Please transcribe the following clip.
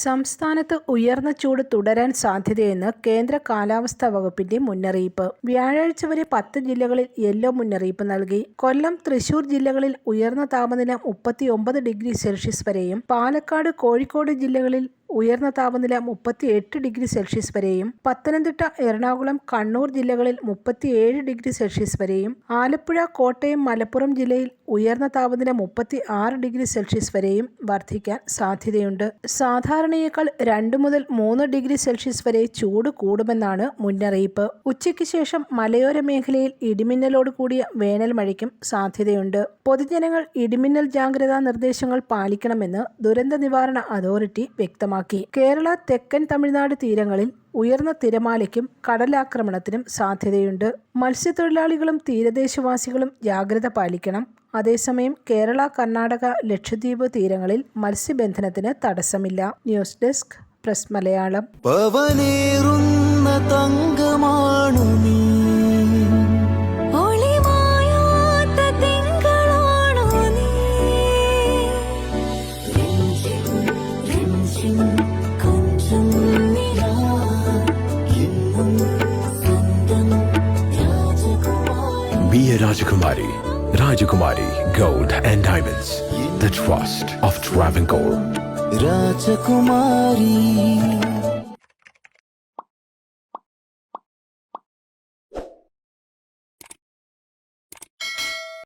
സംസ്ഥാനത്ത് ഉയർന്ന ചൂട് തുടരാൻ സാധ്യതയെന്ന് കേന്ദ്ര കാലാവസ്ഥാ വകുപ്പിന്റെ മുന്നറിയിപ്പ്. വ്യാഴാഴ്ച വരെ 10 ജില്ലകളിൽ യെല്ലോ മുന്നറിയിപ്പ് നൽകി. കൊല്ലം, തൃശൂർ ജില്ലകളിൽ ഉയർന്ന താപനില 39 ഡിഗ്രി സെൽഷ്യസ് വരെയും പാലക്കാട്, കോഴിക്കോട് ജില്ലകളിൽ ഉയർന്ന താപനില 38 ഡിഗ്രി സെൽഷ്യസ് വരെയും പത്തനംതിട്ട, എറണാകുളം, കണ്ണൂർ ജില്ലകളിൽ 37 ഡിഗ്രി സെൽഷ്യസ് വരെയും ആലപ്പുഴ, കോട്ടയം, മലപ്പുറം ജില്ലയിൽ ഉയർന്ന താപനില 36 ഡിഗ്രി സെൽഷ്യസ് വരെയും വർദ്ധിക്കാൻ സാധ്യതയുണ്ട്. സാധാരണയേക്കാൾ 2 മുതൽ 3 ഡിഗ്രി സെൽഷ്യസ് വരെ ചൂട് കൂടുമെന്നാണ് മുന്നറിയിപ്പ്. ഉച്ചയ്ക്ക് ശേഷം മലയോര മേഖലയിൽ ഇടിമിന്നലോട് കൂടിയ വേനൽ മഴയ്ക്കും സാധ്യതയുണ്ട്. പൊതുജനങ്ങൾ ഇടിമിന്നൽ ജാഗ്രതാ നിർദ്ദേശങ്ങൾ പാലിക്കണമെന്ന് ദുരന്ത നിവാരണ അതോറിറ്റി വ്യക്തമാക്കി. കേരള, തെക്കൻ തമിഴ്നാട് തീരങ്ങളിൽ ഉയർന്ന തിരമാലയ്ക്കും കടലാക്രമണത്തിനും സാധ്യതയുണ്ട്. മത്സ്യത്തൊഴിലാളികളും തീരദേശവാസികളും ജാഗ്രത പാലിക്കണം. അതേസമയം കേരള, കർണാടക, ലക്ഷദ്വീപ് തീരങ്ങളിൽ മത്സ്യബന്ധനത്തിന് തടസ്സമില്ല. News desk, press Malayalam. Be a Rajakumari. Rajakumari Gold and Diamonds. The trust of Travancore. Rajakumari.